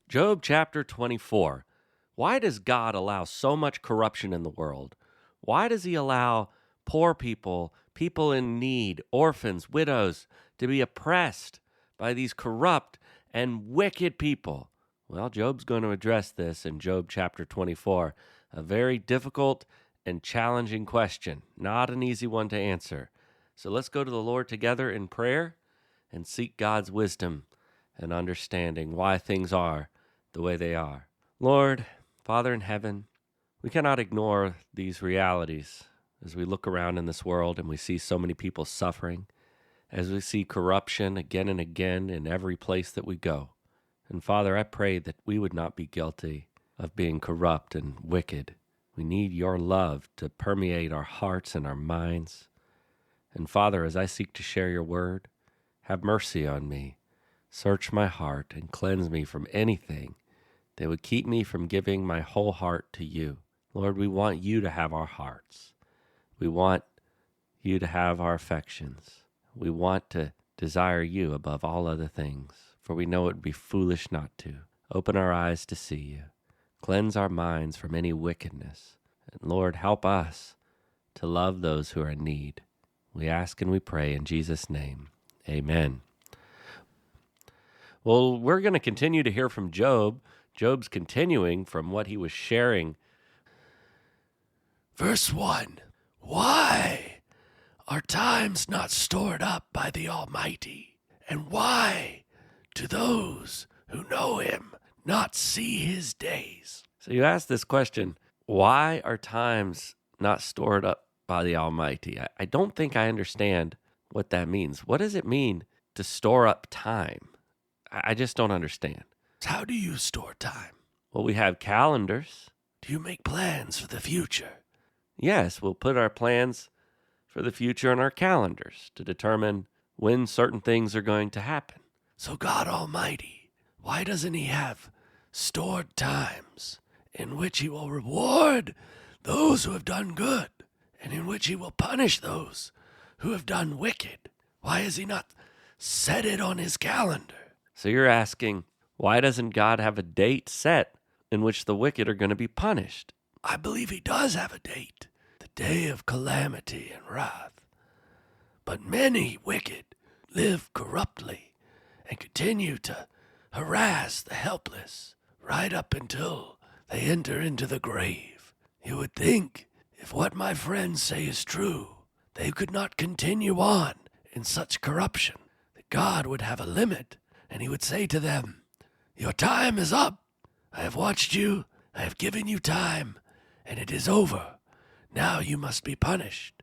Job chapter 24. Why does God allow so much corruption in the world? Why does he allow poor people, people in need, orphans, widows, to be oppressed by these corrupt and wicked people? Well, Job's going to address this in Job chapter 24. A very difficult and challenging question, not an easy one to answer. So let's go to the Lord together in prayer and seek God's wisdom and understanding why things are the way they are. Lord, Father in heaven, we cannot ignore these realities as we look around in this world and we see so many people suffering, as we see corruption again and again in every place that we go. And Father, I pray that we would not be guilty of being corrupt and wicked. We need your love to permeate our hearts and our minds. And Father, as I seek to share your word, have mercy on me. Search my heart and cleanse me from anything that would keep me from giving my whole heart to you. Lord, we want you to have our hearts. We want you to have our affections. We want to desire you above all other things, for we know it would be foolish not to. Open our eyes to see you. Cleanse our minds from any wickedness. And Lord, help us to love those who are in need. We ask and we pray in Jesus' name. Amen. Well, we're going to continue to hear from Job. Job's continuing from what he was sharing. Verse 1. Why are times not stored up by the Almighty? And why do those who know him not see his days? So you ask this question, why are times not stored up by the Almighty? I don't think I understand what that means. What does it mean to store up time? I just don't understand. How do you store time? Well, we have calendars. Do you make plans for the future? Yes, we'll put our plans for the future in our calendars to determine when certain things are going to happen. So God Almighty, why doesn't he have stored times in which he will reward those who have done good and in which he will punish those who have done wicked? Why has he not set it on his calendar? So you're asking, why doesn't God have a date set in which the wicked are going to be punished? I believe he does have a date, the day of calamity and wrath. But many wicked live corruptly and continue to harass the helpless right up until they enter into the grave. You would think, if what my friends say is true, they could not continue on in such corruption, that God would have a limit, and he would say to them, your time is up. I have watched you. I have given you time, and it is over. Now you must be punished.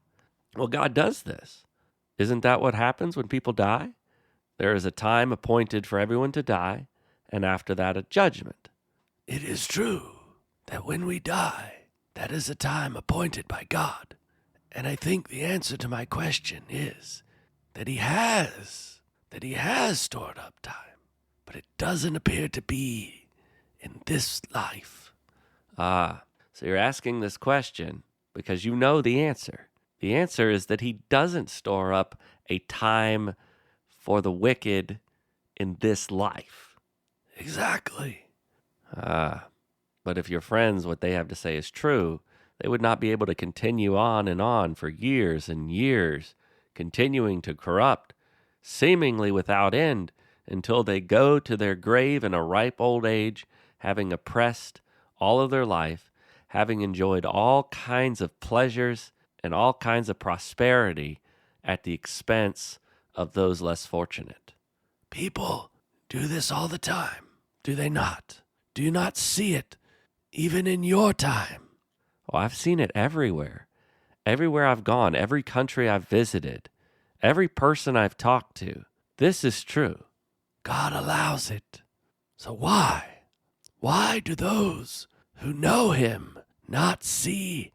Well, God does this. Isn't that what happens when people die? There is a time appointed for everyone to die, and after that, a judgment. It is true that when we die, that is a time appointed by God. And I think the answer to my question is that he has stored up time. But it doesn't appear to be in this life. So you're asking this question because you know the answer. The answer is that he doesn't store up a time for the wicked in this life. Exactly. But if your friends, what they have to say is true, they would not be able to continue on for years and years, continuing to corrupt, seemingly without end, until they go to their grave in a ripe old age, having oppressed all of their life, having enjoyed all kinds of pleasures and all kinds of prosperity at the expense of those less fortunate. People do this all the time, do they not? Do you not see it even in your time? Oh, I've seen it everywhere. Everywhere I've gone, every country I've visited, every person I've talked to. This is true. God allows it. So why? Why do those who know him not see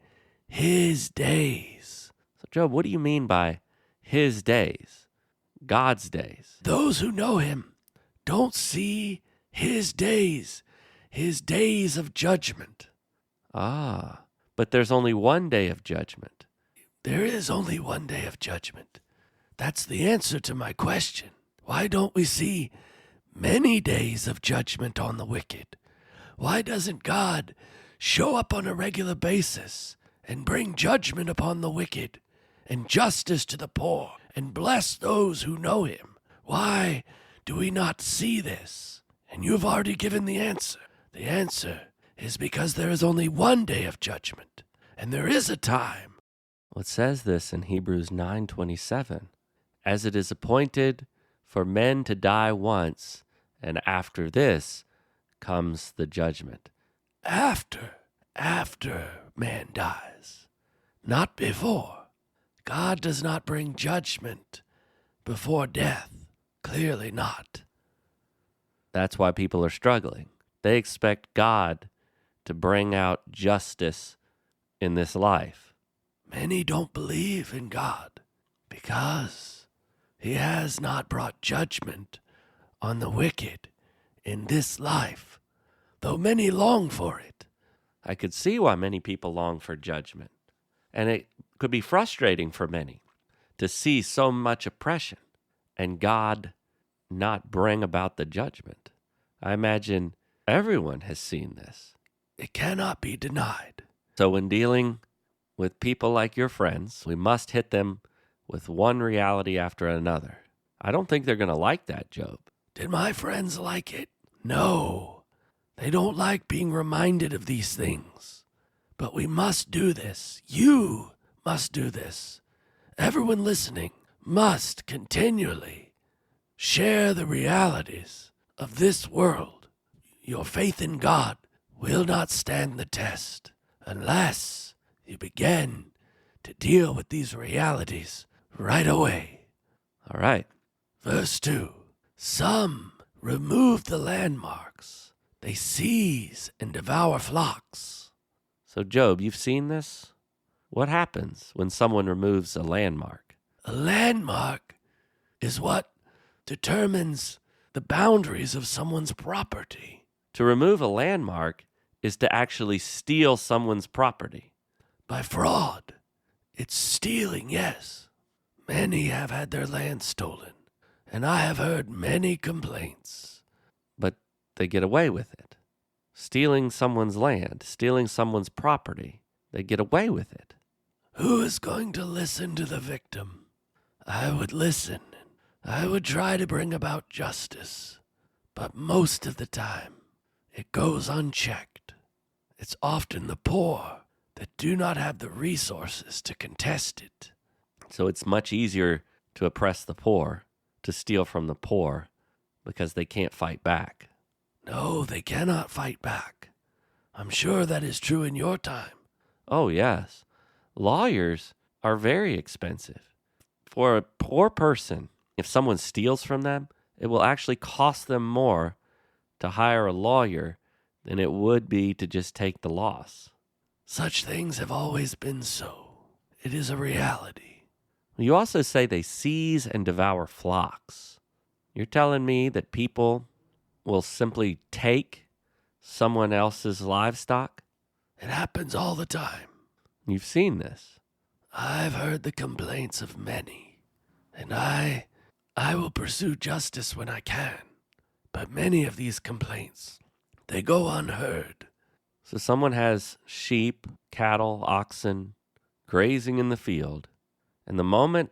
his days? So, Job, what do you mean by his days? God's days? Those who know him don't see his days of judgment. But there's only one day of judgment. There is only one day of judgment. That's the answer to my question. Why don't we see many days of judgment on the wicked. Why doesn't God show up on a regular basis and bring judgment upon the wicked and justice to the poor and bless those who know him? Why do we not see this? And you've already given the answer. The answer is because there is only one day of judgment, and there is a time. Well, it says this in Hebrews 9:27. As it is appointed for men to die once, and after this comes the judgment. After man dies, not before. God does not bring judgment before death. Clearly not. That's why people are struggling. They expect God to bring out justice in this life. Many don't believe in God because he has not brought judgment on the wicked in this life, though many long for it. I could see why many people long for judgment. And it could be frustrating for many to see so much oppression and God not bring about the judgment. I imagine everyone has seen this. It cannot be denied. So when dealing with people like your friends, we must hit them with one reality after another. I don't think they're going to like that, Job. Did my friends like it? No. They don't like being reminded of these things. But we must do this. You must do this. Everyone listening must continually share the realities of this world. Your faith in God will not stand the test unless you begin to deal with these realities right away. All right. Verse 2. Some remove the landmarks. They seize and devour flocks. So, Job, you've seen this? What happens when someone removes a landmark? A landmark is what determines the boundaries of someone's property. To remove a landmark is to actually steal someone's property. By fraud. It's stealing, yes. Many have had their land stolen, and I have heard many complaints. But they get away with it. Stealing someone's land, stealing someone's property, they get away with it. Who is going to listen to the victim? I would listen. I would try to bring about justice. But most of the time, it goes unchecked. It's often the poor that do not have the resources to contest it. So it's much easier to oppress the poor, to steal from the poor, because they can't fight back. No, they cannot fight back. I'm sure that is true in your time. Oh, yes. Lawyers are very expensive. For a poor person, if someone steals from them, it will actually cost them more to hire a lawyer than it would be to just take the loss. Such things have always been so. It is a reality. You also say they seize and devour flocks. You're telling me that people will simply take someone else's livestock? It happens all the time. You've seen this. I've heard the complaints of many, and I will pursue justice when I can. But many of these complaints, they go unheard. So someone has sheep, cattle, oxen grazing in the field, and the moment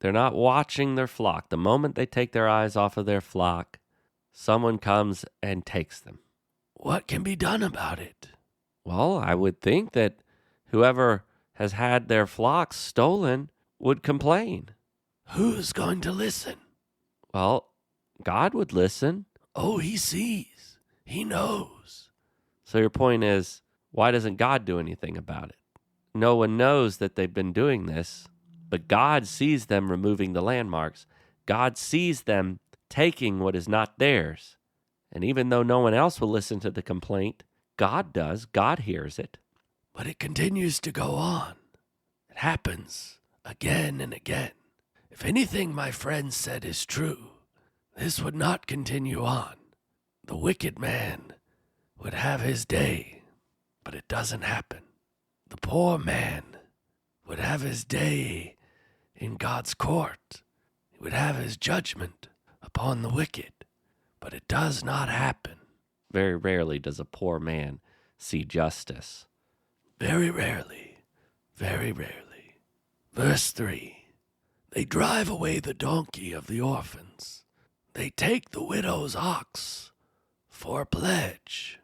they're not watching their flock, the moment they take their eyes off of their flock, someone comes and takes them. What can be done about it? Well, I would think that whoever has had their flocks stolen would complain. Who's going to listen? Well, God would listen. Oh, he sees. He knows. So your point is, why doesn't God do anything about it? No one knows that they've been doing this, but God sees them removing the landmarks. God sees them taking what is not theirs. And even though no one else will listen to the complaint, God does. God hears it. But it continues to go on. It happens again and again. If anything my friend said is true, this would not continue on. The wicked man would have his day, but it doesn't happen. The poor man would have his day in God's court. He would have his judgment upon the wicked, but it does not happen. Very rarely does a poor man see justice. Very rarely. Very rarely. Verse 3. They drive away the donkey of the orphans. They take the widow's ox for a pledge.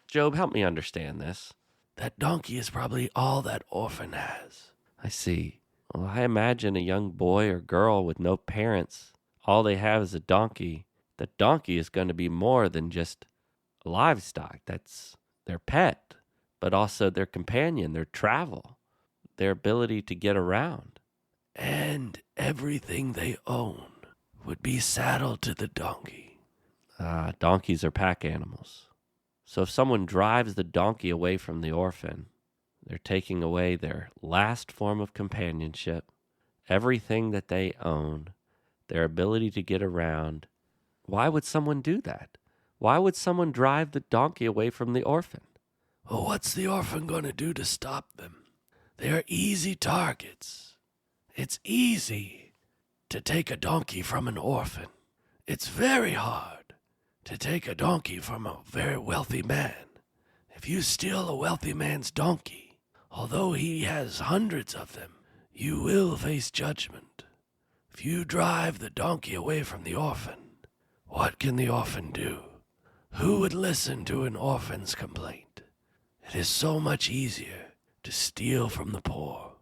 Job, help me understand this. That donkey is probably all that orphan has. I see. Well, I imagine a young boy or girl with no parents. All they have is a donkey. The donkey is going to be more than just livestock. That's their pet, but also their companion, their travel, their ability to get around. And everything they own would be saddled to the donkey. Donkeys are pack animals. So if someone drives the donkey away from the orphan, they're taking away their last form of companionship, everything that they own, their ability to get around. Why would someone do that? Why would someone drive the donkey away from the orphan? Well, what's the orphan going to do to stop them? They are easy targets. It's easy to take a donkey from an orphan. It's very hard to take a donkey from a very wealthy man. If you steal a wealthy man's donkey, although he has hundreds of them, you will face judgment. If you drive the donkey away from the orphan, what can the orphan do? Who would listen to an orphan's complaint? It is so much easier to steal from the poor.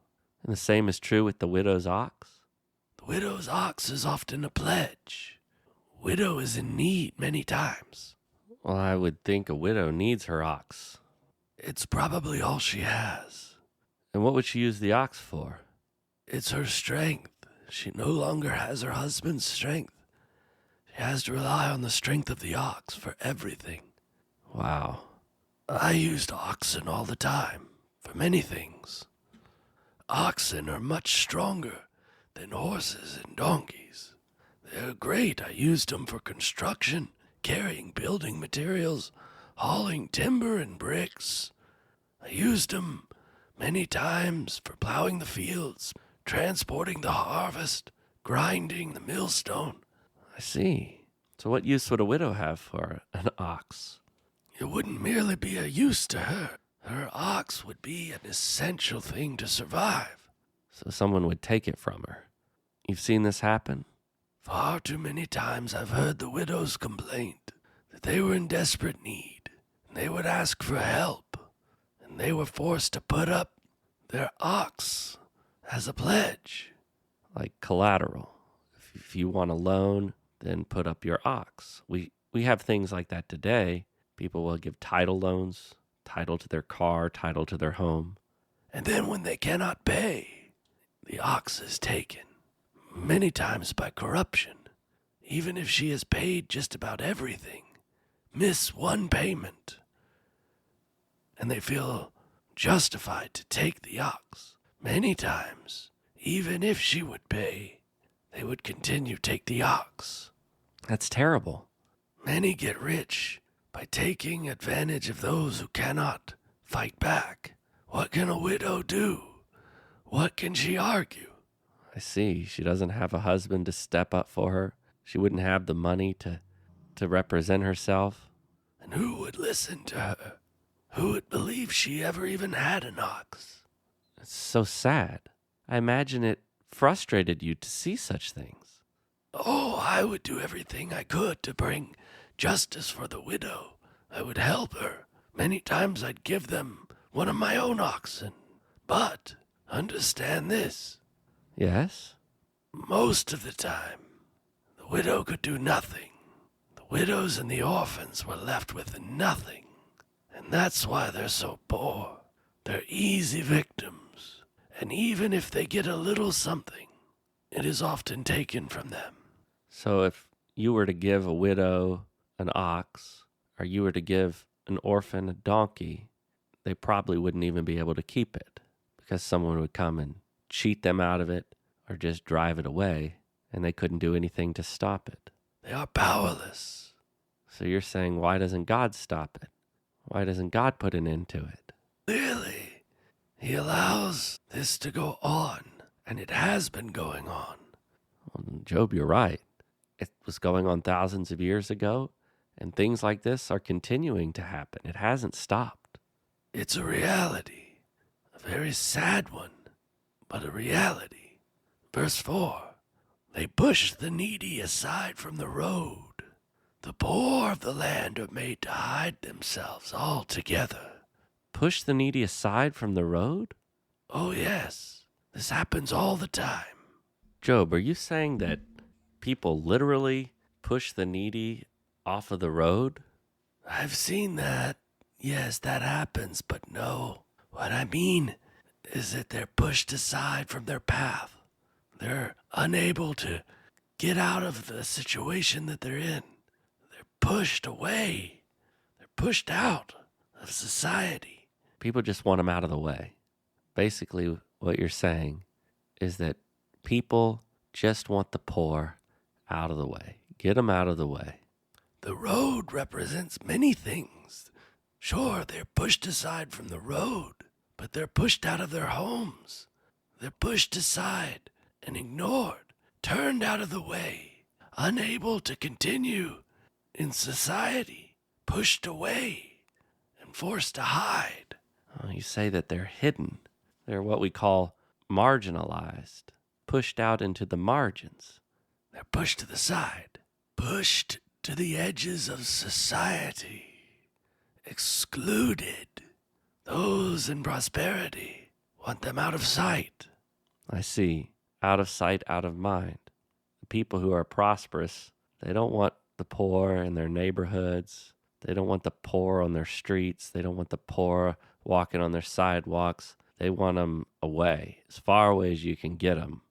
And the same is true with the widow's ox. The widow's ox is often a pledge. Widow is in need many times. Well, I would think a widow needs her ox. It's probably all she has. And what would she use the ox for? It's her strength. She no longer has her husband's strength. She has to rely on the strength of the ox for everything. Wow. I used oxen all the time for many things. Oxen are much stronger than horses and donkeys. They're great. I used them for construction, carrying building materials, hauling timber and bricks. I used them many times for plowing the fields, transporting the harvest, grinding the millstone. I see. So what use would a widow have for an ox? It wouldn't merely be a use to her. Her ox would be an essential thing to survive. So someone would take it from her. You've seen this happen? Far too many times I've heard the widow's complaint that they were in desperate need, and they would ask for help, and they were forced to put up their ox as a pledge. Like collateral. If you want a loan, then put up your ox. We have things like that today. People will give title loans, title to their car, title to their home. And then when they cannot pay, the ox is taken, many times by corruption. Even if she has paid just about everything, miss one payment, and they feel justified to take the ox. Many times, even if she would pay, they would continue to take the ox. That's terrible. Many get rich by taking advantage of those who cannot fight back. What can a widow do? What can she argue? I see. She doesn't have a husband to step up for her. She wouldn't have the money to represent herself. And who would listen to her? Who would believe she ever even had an ox? It's so sad. I imagine it frustrated you to see such things. Oh, I would do everything I could to bring justice for the widow. I would help her. Many times I'd give them one of my own oxen. But understand this. Yes? Most of the time, the widow could do nothing. The widows and the orphans were left with nothing. And that's why they're so poor. They're easy victims. And even if they get a little something, it is often taken from them. So if you were to give a widow an ox, or you were to give an orphan a donkey, they probably wouldn't even be able to keep it because someone would come and cheat them out of it or just drive it away, and they couldn't do anything to stop it. They are powerless. So you're saying, why doesn't God stop it? Why doesn't God put an end to it? Clearly, He allows this to go on, and it has been going on. Well, Job, you're right. It was going on thousands of years ago, And things like this are continuing to happen. It hasn't stopped. It's a reality, a very sad one, but a reality. Verse 4, they push the needy aside from the road. The poor of the land are made to hide themselves altogether. Push the needy aside from the road? Oh, yes, this happens all the time. Job, are you saying that people literally push the needy off of the road? I've seen that. Yes, that happens, but no. What I mean is that they're pushed aside from their path. They're unable to get out of the situation that they're in. They're pushed away. They're pushed out of society. People just want them out of the way. Basically, what you're saying is that people just want the poor out of the way. Get them out of the way. The road represents many things. Sure, they're pushed aside from the road, but they're pushed out of their homes. They're pushed aside and ignored, turned out of the way, unable to continue in society, pushed away and forced to hide. Oh, you say that they're hidden. They're what we call marginalized, pushed out into the margins. They're pushed to the side, pushed to the edges of society, excluded. Those in prosperity want them out of sight. I see. Out of sight, out of mind. The people who are prosperous, they don't want the poor in their neighborhoods. They don't want the poor on their streets. They don't want the poor walking on their sidewalks. They want them away, as far away as you can get them.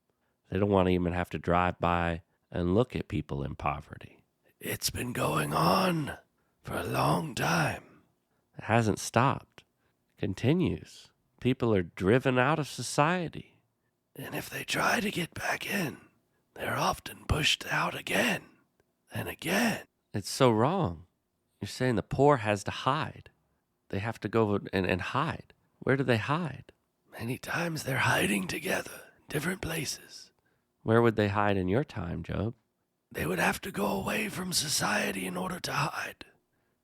They don't want to even have to drive by and look at people in poverty. It's been going on for a long time. It hasn't stopped. It continues. People are driven out of society. And if they try to get back in, they're often pushed out again and again. It's so wrong. You're saying the poor has to hide. They have to go and hide. Where do they hide? Many times they're hiding together, different places. Where would they hide in your time, Job? They would have to go away from society in order to hide.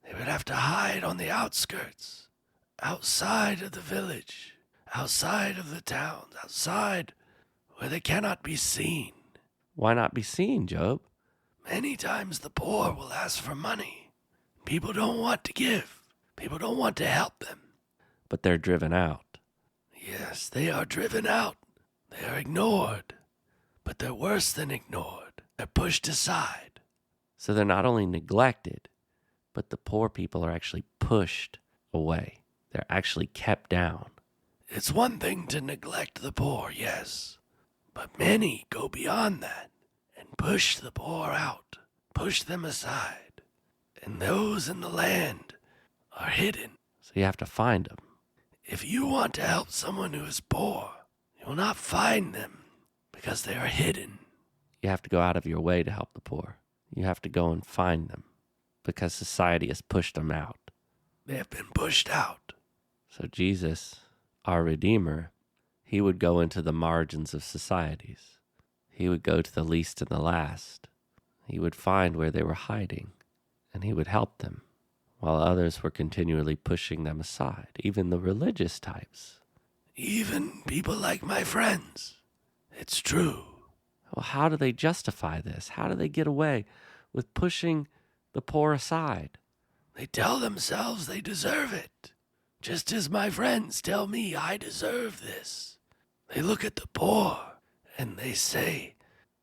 They would have to hide on the outskirts, outside of the village, outside of the towns, outside where they cannot be seen. Why not be seen, Job? Many times the poor will ask for money. People don't want to give. People don't want to help them. But they're driven out. Yes, they are driven out. They are ignored. But they're worse than ignored. They're pushed aside. So they're not only neglected, but the poor people are actually pushed away. They're actually kept down. It's one thing to neglect the poor, yes. But many go beyond that and push the poor out, push them aside. And those in the land are hidden. So you have to find them. If you want to help someone who is poor, you will not find them because they are hidden. You have to go out of your way to help the poor. You have to go and find them because society has pushed them out. They have been pushed out. So Jesus, our Redeemer, he would go into the margins of societies. He would go to the least and the last. He would find where they were hiding, and he would help them, while others were continually pushing them aside, even the religious types. Even people like my friends. It's true. Well, how do they justify this? How do they get away with pushing the poor aside? They tell themselves they deserve it, just as my friends tell me I deserve this. They look at the poor and they say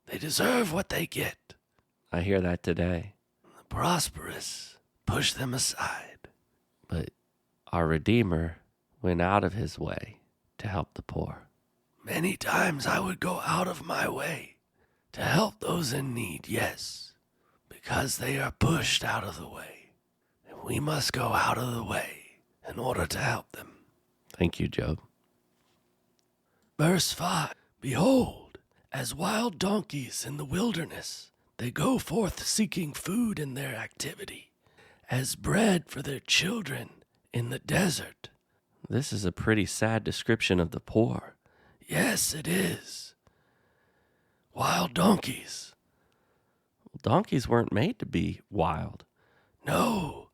they deserve what they get. I hear that today. The prosperous push them aside. But our Redeemer went out of his way to help the poor. Many times I would go out of my way to help those in need, yes, because they are pushed out of the way. And we must go out of the way in order to help them. Thank you, Job. Verse 5, behold, as wild donkeys in the wilderness, they go forth seeking food in their activity, as bread for their children in the desert. This is a pretty sad description of the poor. Yes, it is. Wild donkeys. Donkeys weren't made to be wild. No,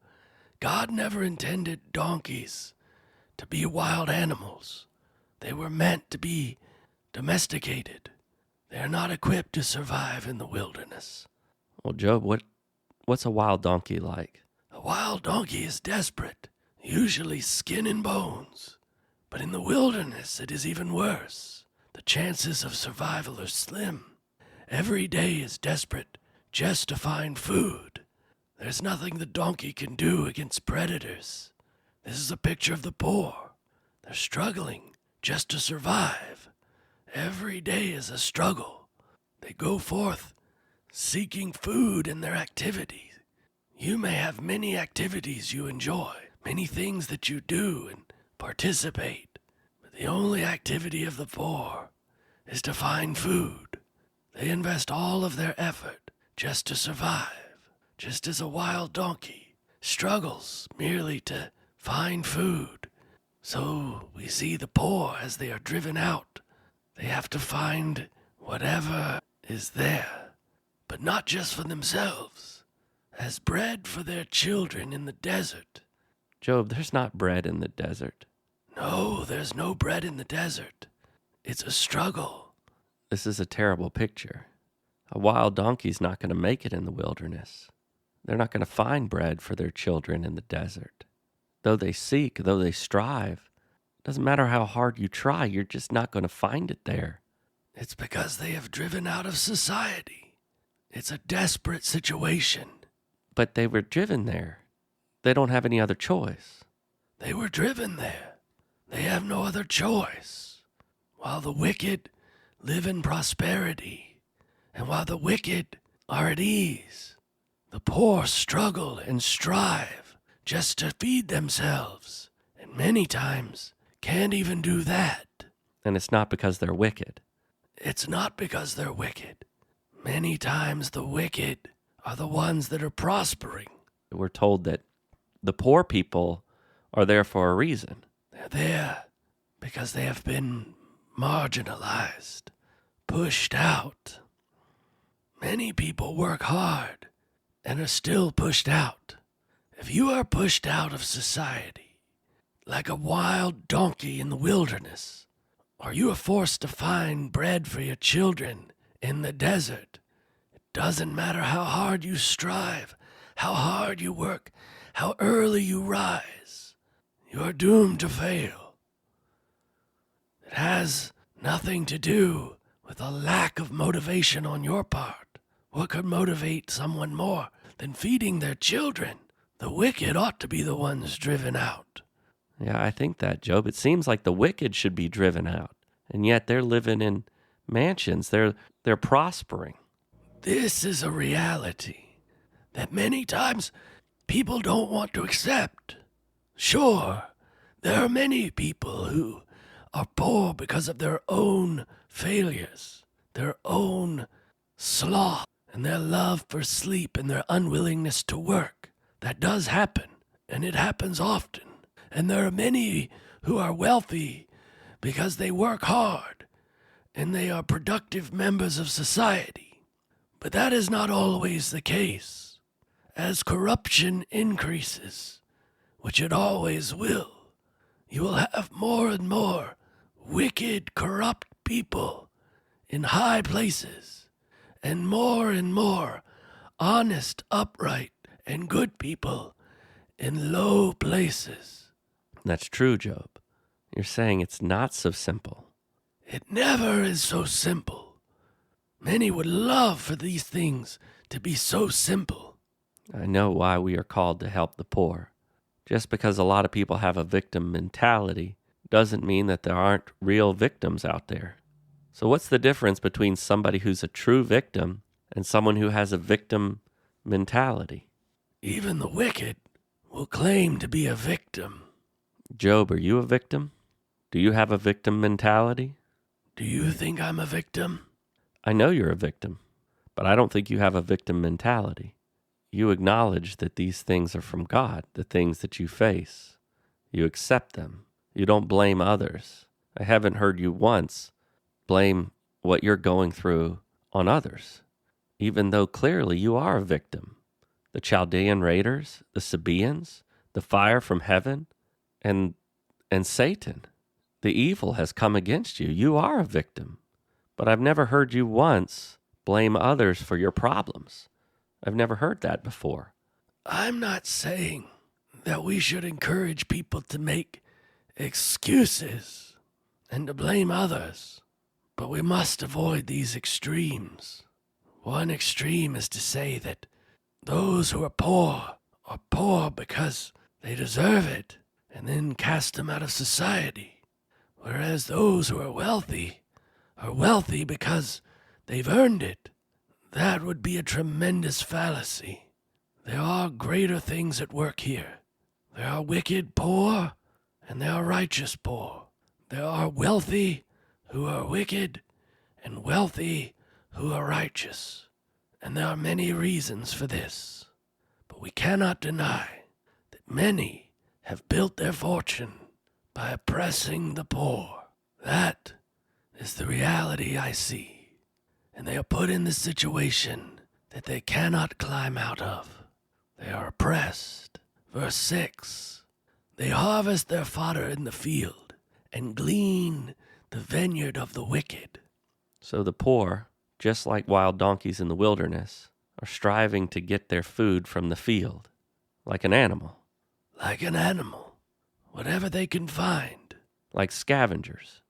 God never intended donkeys to be wild animals. They were meant to be domesticated. They are not equipped to survive in the wilderness. Well, Job, what's a wild donkey like? A wild donkey is desperate, usually skin and bones. But in the wilderness, it is even worse. The chances of survival are slim. Every day is desperate just to find food. There's nothing the donkey can do against predators. This is a picture of the poor. They're struggling just to survive. Every day is a struggle. They go forth seeking food in their activities. You may have many activities you enjoy, many things that you do and participate, but the only activity of the poor is to find food. They invest all of their effort just to survive, just as a wild donkey struggles merely to find food. So we see the poor as they are driven out. They have to find whatever is there, but not just for themselves, as bread for their children in the desert. Job, there's not bread in the desert. No, there's no bread in the desert. It's a struggle. This is a terrible picture. A wild donkey's not going to make it in the wilderness. They're not going to find bread for their children in the desert. Though they seek, though they strive, doesn't matter how hard you try, you're just not going to find it there. It's because they have driven out of society. It's a desperate situation. But they were driven there. They don't have any other choice. They were driven there. They have no other choice. While the wicked live in prosperity, and while the wicked are at ease, the poor struggle and strive just to feed themselves, and many times can't even do that. And it's not because they're wicked. It's not because they're wicked. Many times the wicked are the ones that are prospering. We're told that the poor people are there for a reason. They're there because they have been marginalized, pushed out. Many people work hard and are still pushed out. If you are pushed out of society, like a wild donkey in the wilderness, or you are forced to find bread for your children in the desert, it doesn't matter how hard you strive, how hard you work, how early you rise, you are doomed to fail. It has nothing to do with a lack of motivation on your part. What could motivate someone more than feeding their children? The wicked ought to be the ones driven out. Yeah, I think that, Job. It seems like the wicked should be driven out, and yet they're living in mansions. They're prospering. This is a reality that many times people don't want to accept. Sure, there are many people who are poor because of their own failures, their own sloth, and their love for sleep and their unwillingness to work. That does happen, and it happens often. And there are many who are wealthy because they work hard and they are productive members of society. But that is not always the case. As corruption increases, which it always will, you will have more and more wicked, corrupt people in high places, and more honest, upright, and good people in low places. That's true, Job. You're saying it's not so simple. It never is so simple. Many would love for these things to be so simple. I know why we are called to help the poor. Just because a lot of people have a victim mentality doesn't mean that there aren't real victims out there. So what's the difference between somebody who's a true victim and someone who has a victim mentality? Even the wicked will claim to be a victim. Job, are you a victim? Do you have a victim mentality? Do you think I'm a victim? I know you're a victim, but I don't think you have a victim mentality. You acknowledge that these things are from God, the things that you face. You accept them. You don't blame others. I haven't heard you once blame what you're going through on others, even though clearly you are a victim. the Chaldean raiders, the Sabaeans, the fire from heaven, and Satan. The evil has come against you. You are a victim. But I've never heard you once blame others for your problems. I've never heard that before. I'm not saying that we should encourage people to make excuses and to blame others, but we must avoid these extremes. One extreme is to say that those who are poor because they deserve it, and then cast them out of society, whereas those who are wealthy because they've earned it. That would be a tremendous fallacy. There are greater things at work here. There are wicked poor, and there are righteous poor. There are wealthy who are wicked, and wealthy who are righteous. And there are many reasons for this. But we cannot deny that many have built their fortune by oppressing the poor. That is the reality I see. And they are put in this situation that they cannot climb out of. They are oppressed. Verse 6, they harvest their fodder in the field and glean the vineyard of the wicked. So the poor, just like wild donkeys in the wilderness, are striving to get their food from the field, like an animal. Like an animal, whatever they can find. Like scavengers,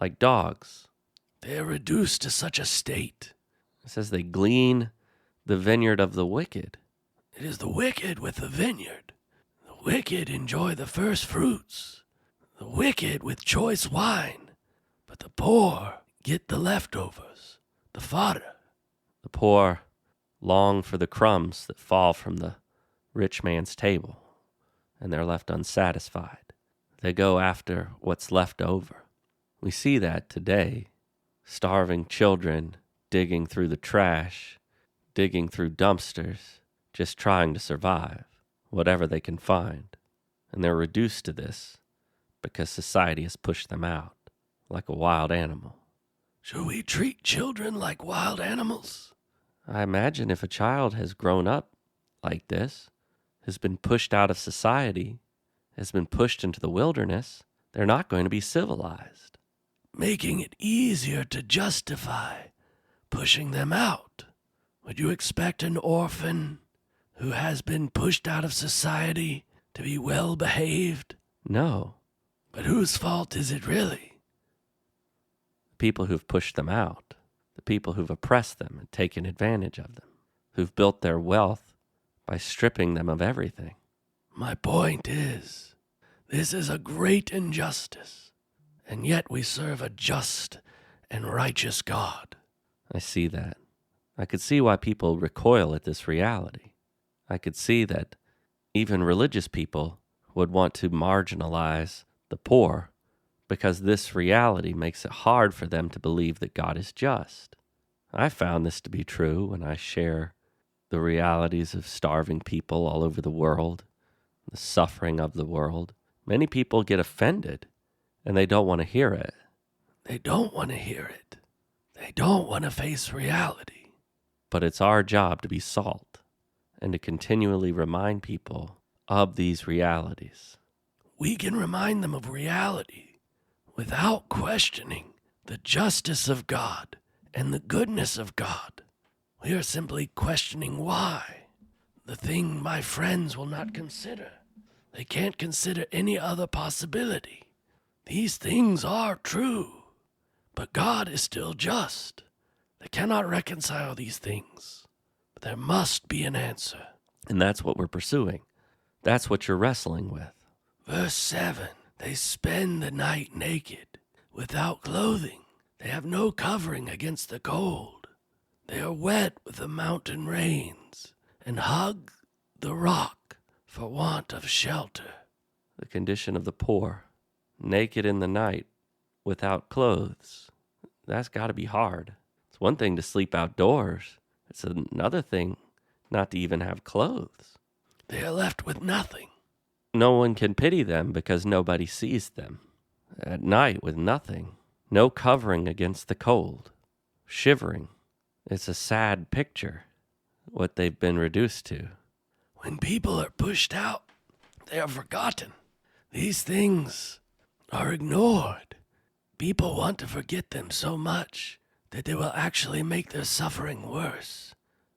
like dogs. They are reduced to such a state. It says they glean the vineyard of the wicked. It is the wicked with the vineyard. The wicked enjoy the first fruits. The wicked with choice wine. But the poor get the leftovers, the fodder. The poor long for the crumbs that fall from the rich man's table, and they're left unsatisfied. They go after what's left over. We see that today. Starving children digging through the trash, digging through dumpsters, just trying to survive, whatever they can find. And they're reduced to this because society has pushed them out like a wild animal. Should we treat children like wild animals? I imagine if a child has grown up like this, has been pushed out of society, has been pushed into the wilderness, they're not going to be civilized. Making it easier to justify pushing them out. Would you expect an orphan who has been pushed out of society to be well behaved? No. But whose fault is it really? The people who've pushed them out, the people who've oppressed them and taken advantage of them, who've built their wealth by stripping them of everything. My point is, this is a great injustice. And yet we serve a just and righteous God. I see that. I could see why people recoil at this reality. I could see that even religious people would want to marginalize the poor because this reality makes it hard for them to believe that God is just. I found this to be true when I share the realities of starving people all over the world, the suffering of the world. Many people get offended. And they don't want to hear it. They don't want to hear it. They don't want to face reality. But it's our job to be salt and to continually remind people of these realities. We can remind them of reality without questioning the justice of God and the goodness of God. We are simply questioning why. The thing my friends will not consider. They can't consider any other possibility. These things are true, but God is still just. They cannot reconcile these things, but there must be an answer. And that's what we're pursuing. That's what you're wrestling with. Verse 7, they spend the night naked, without clothing. They have no covering against the cold. They are wet with the mountain rains, and hug the rock for want of shelter. The condition of the poor. Naked in the night, without clothes. That's got to be hard. It's one thing to sleep outdoors. It's another thing not to even have clothes. They are left with nothing. No one can pity them because nobody sees them. At night with nothing. No covering against the cold. Shivering. It's a sad picture, what they've been reduced to. When people are pushed out, they are forgotten. These things are ignored. People want to forget them so much that they will actually make their suffering worse.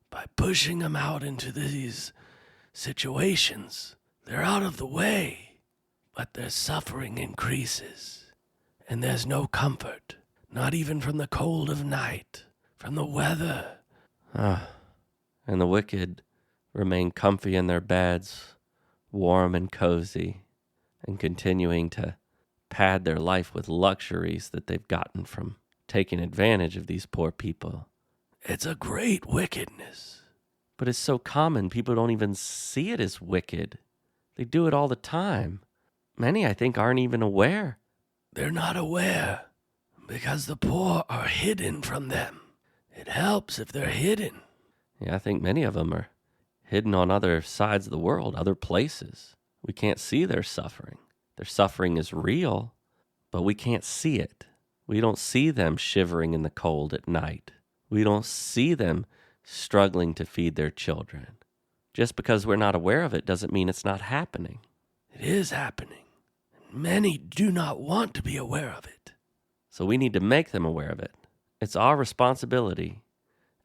By pushing them out into these situations, they're out of the way, but their suffering increases. And there's no comfort, not even from the cold of night, from the weather. And the wicked remain comfy in their beds, warm and cozy, and continuing to pad their life with luxuries that they've gotten from taking advantage of these poor people. It's a great wickedness. But it's so common, people don't even see it as wicked. They do it all the time. Many, I think, aren't even aware. They're not aware because the poor are hidden from them. It helps if they're hidden. Yeah, I think many of them are hidden on other sides of the world, other places. We can't see their suffering. Their suffering is real, but we can't see it. We don't see them shivering in the cold at night. We don't see them struggling to feed their children. Just because we're not aware of it doesn't mean it's not happening. It is happening. Many do not want to be aware of it. So we need to make them aware of it. It's our responsibility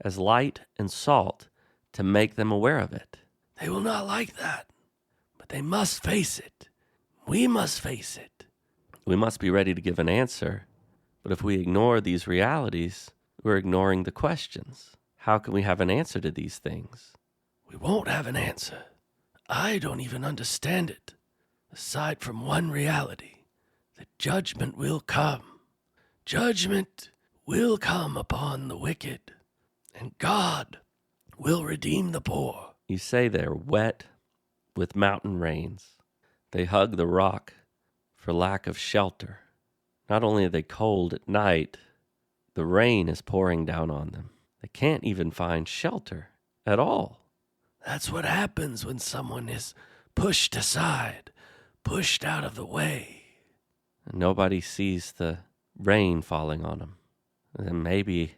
as light and salt to make them aware of it. They will not like that, but they must face it. We must face it. We must be ready to give an answer, but if we ignore these realities, we're ignoring the questions. How can we have an answer to these things? We won't have an answer. I don't even understand it, aside from one reality, that judgment will come. Judgment will come upon the wicked, and God will redeem the poor. You say they're wet with mountain rains. They hug the rock for lack of shelter. Not only are they cold at night, the rain is pouring down on them. They can't even find shelter at all. That's what happens when someone is pushed aside, pushed out of the way. And nobody sees the rain falling on them. And maybe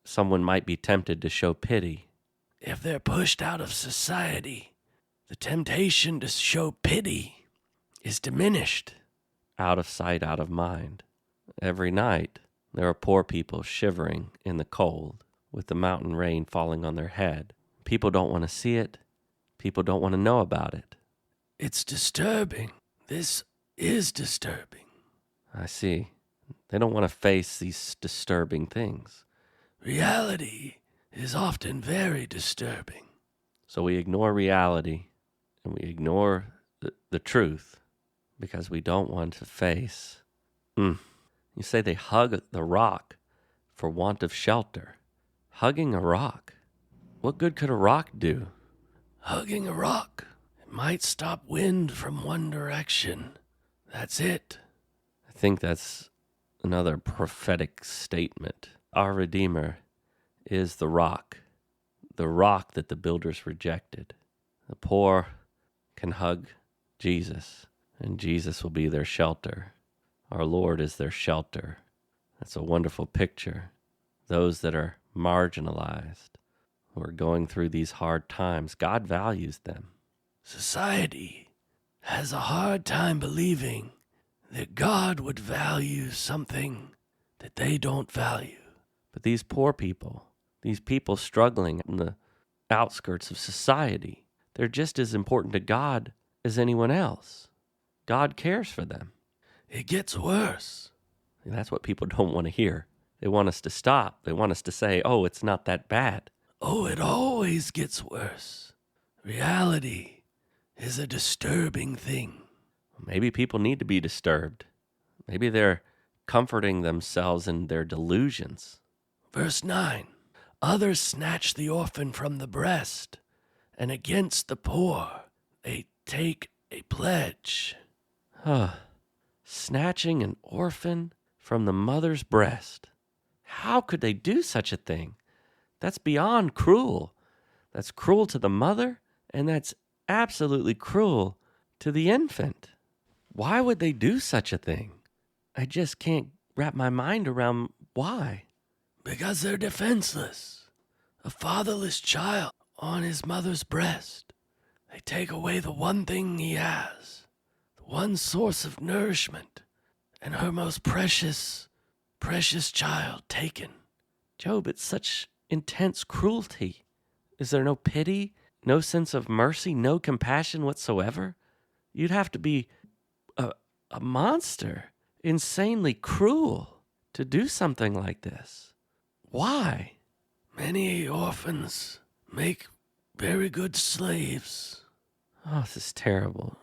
someone might be tempted to show pity. If they're pushed out of society, the temptation to show pity is diminished. Out of sight, out of mind. Every night, there are poor people shivering in the cold with the mountain rain falling on their head. People don't want to see it. People don't want to know about it. It's disturbing. This is disturbing. I see. They don't want to face these disturbing things. Reality is often very disturbing. So we ignore reality and we ignore the truth because we don't want to face. You say they hug the rock for want of shelter. Hugging a rock? What good could a rock do? Hugging a rock, it might stop wind from one direction. That's it. I think that's another prophetic statement. Our Redeemer is the rock that the builders rejected. The poor can hug Jesus, and Jesus will be their shelter. Our Lord is their shelter. That's a wonderful picture. Those that are marginalized, who are going through these hard times, God values them. Society has a hard time believing that God would value something that they don't value. But these poor people, these people struggling in the outskirts of society, they're just as important to God as anyone else. God cares for them. It gets worse. And that's what people don't want to hear. They want us to stop. They want us to say, oh, it's not that bad. Oh, it always gets worse. Reality is a disturbing thing. Maybe people need to be disturbed. Maybe they're comforting themselves in their delusions. Verse 9, others snatch the orphan from the breast, and against the poor they take a pledge. Snatching an orphan from the mother's breast. How could they do such a thing? That's beyond cruel. That's cruel to the mother, and that's absolutely cruel to the infant. Why would they do such a thing? I just can't wrap my mind around why. Because they're defenseless. A fatherless child on his mother's breast. They take away the one thing he has, the one source of nourishment, and her most precious, precious child taken. Job, it's such intense cruelty. Is there no pity, no sense of mercy, no compassion whatsoever? You'd have to be a monster, insanely cruel to do something like this. Why? Many orphans make very good slaves. Oh, this is terrible.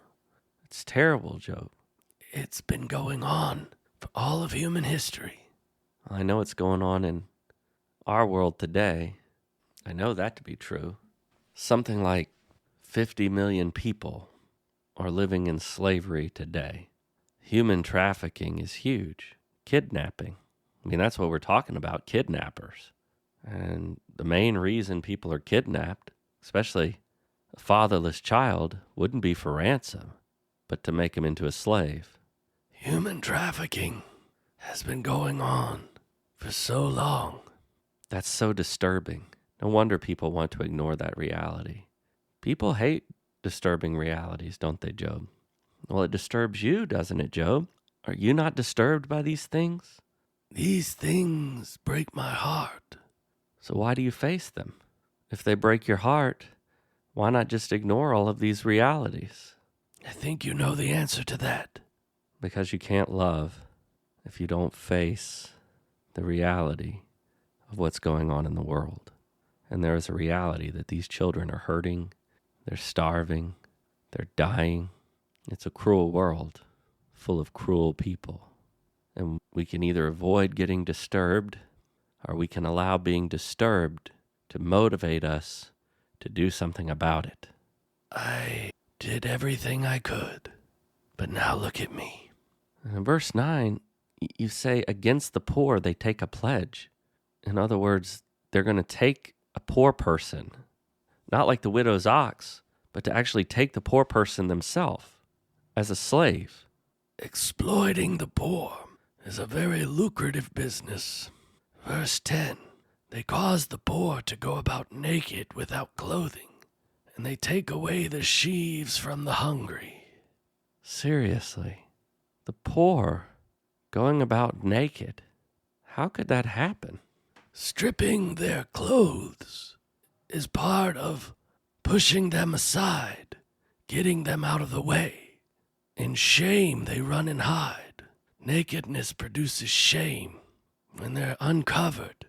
It's terrible, Job. It's been going on for all of human history. I know it's going on in our world today. I know that to be true. Something like 50 million people are living in slavery today. Human trafficking is huge. Kidnapping. I mean, that's what we're talking about, kidnappers. And the main reason people are kidnapped, especially a fatherless child, wouldn't be for ransom, but to make him into a slave. Human trafficking has been going on for so long. That's so disturbing. No wonder people want to ignore that reality. People hate disturbing realities, don't they, Job? Well, it disturbs you, doesn't it, Job? Are you not disturbed by these things? These things break my heart. So why do you face them? If they break your heart, why not just ignore all of these realities? I think you know the answer to that. Because you can't love if you don't face the reality of what's going on in the world. And there is a reality that these children are hurting, they're starving, they're dying. It's a cruel world full of cruel people. And we can either avoid getting disturbed, or we can allow being disturbed to motivate us to do something about it. I did everything I could, but now look at me. And in verse 9, you say, against the poor, they take a pledge. In other words, they're going to take a poor person, not like the widow's ox, but to actually take the poor person themselves as a slave. Exploiting the poor is a very lucrative business. Verse 10, they cause the poor to go about naked without clothing, and they take away the sheaves from the hungry. Seriously, the poor going about naked. How could that happen? Stripping their clothes is part of pushing them aside, getting them out of the way. In shame, they run and hide. Nakedness produces shame. When they're uncovered,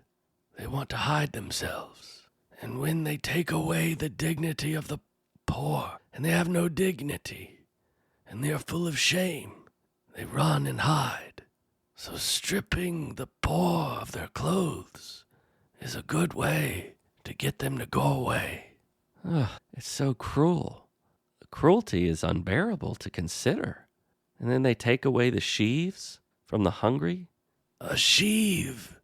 they want to hide themselves. And when they take away the dignity of the poor, and they have no dignity, and they are full of shame, they run and hide. So stripping the poor of their clothes is a good way to get them to go away. Ugh, it's so cruel. The cruelty is unbearable to consider. And then they take away the sheaves from the hungry. A sheaf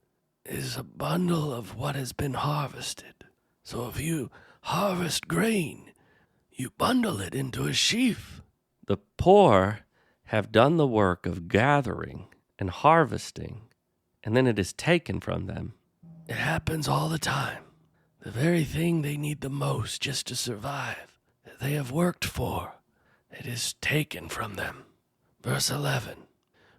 is a bundle of what has been harvested. So if you harvest grain, you bundle it into a sheaf. The poor have done the work of gathering and harvesting, and then it is taken from them. It happens all the time. The very thing they need the most just to survive, that they have worked for, it is taken from them. Verse 11,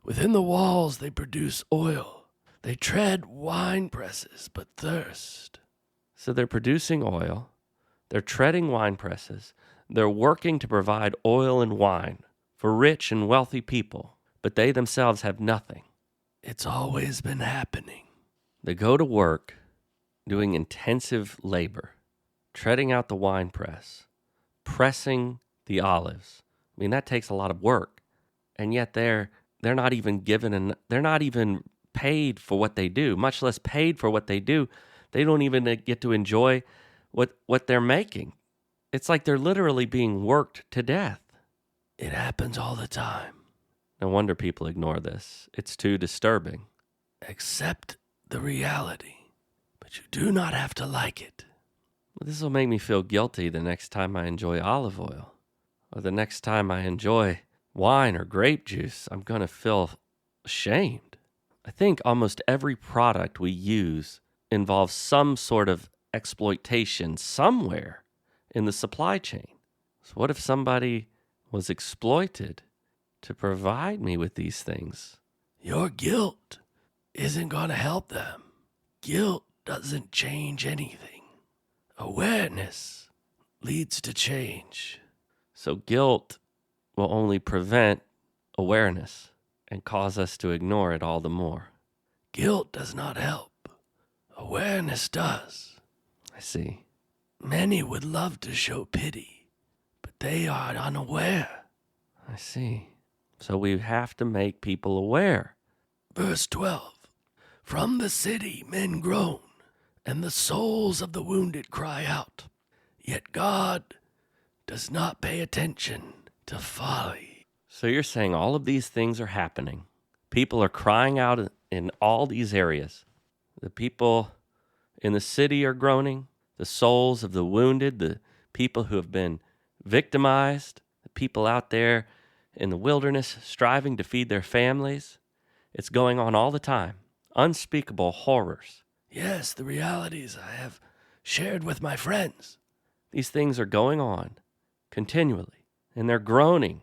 within the walls they produce oil. They tread wine presses, but thirst. So they're producing oil, they're treading wine presses, they're working to provide oil and wine for rich and wealthy people, but they themselves have nothing. It's always been happening. They go to work doing intensive labor, treading out the wine press, pressing the olives. I mean, that takes a lot of work. And yet they're not even they're not even paid for what they do, much less paid for what they do. They don't even get to enjoy what they're making. It's like they're literally being worked to death. It happens all the time. No wonder people ignore this. It's too disturbing. Accept the reality, but you do not have to like it. This will make me feel guilty the next time I enjoy olive oil, or the next time I enjoy wine or grape juice. I'm going to feel ashamed. I think almost every product we use involves some sort of exploitation somewhere in the supply chain. So what if somebody was exploited to provide me with these things? Your guilt isn't going to help them. Guilt doesn't change anything. Awareness leads to change. So guilt will only prevent awareness and cause us to ignore it all the more. Guilt does not help. Awareness does. I see. Many would love to show pity, but they are unaware. I see. So we have to make people aware. Verse 12. From the city men groan, and the souls of the wounded cry out. Yet God does not pay attention to folly. So you're saying all of these things are happening. People are crying out in all these areas. The people in the city are groaning. The souls of the wounded, the people who have been victimized, the people out there in the wilderness striving to feed their families. It's going on all the time. Unspeakable horrors. Yes, the realities I have shared with my friends. These things are going on continually, and they're groaning,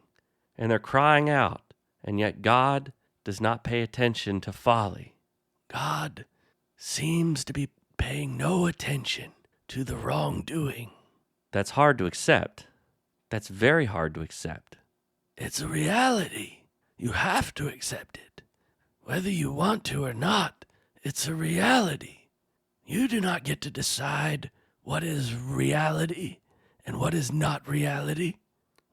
and they're crying out, and yet God does not pay attention to folly. God seems to be paying no attention to the wrongdoing. That's hard to accept. That's very hard to accept. It's a reality. You have to accept it. Whether you want to or not, it's a reality. You do not get to decide what is reality and what is not reality.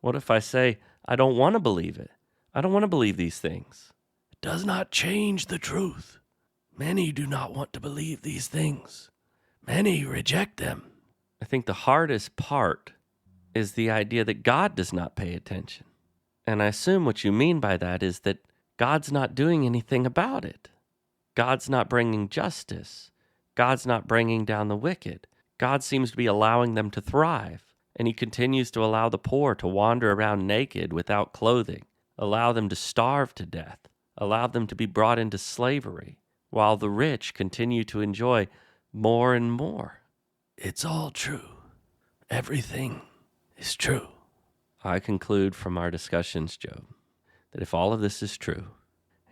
What if I say, I don't want to believe it? I don't want to believe these things. It does not change the truth. Many do not want to believe these things. Many reject them. I think the hardest part is the idea that God does not pay attention. And I assume what you mean by that is that God's not doing anything about it. God's not bringing justice. God's not bringing down the wicked. God seems to be allowing them to thrive. And he continues to allow the poor to wander around naked without clothing, allow them to starve to death, allow them to be brought into slavery, while the rich continue to enjoy more and more. It's all true. Everything is true. I conclude from our discussions, Job, that if all of this is true,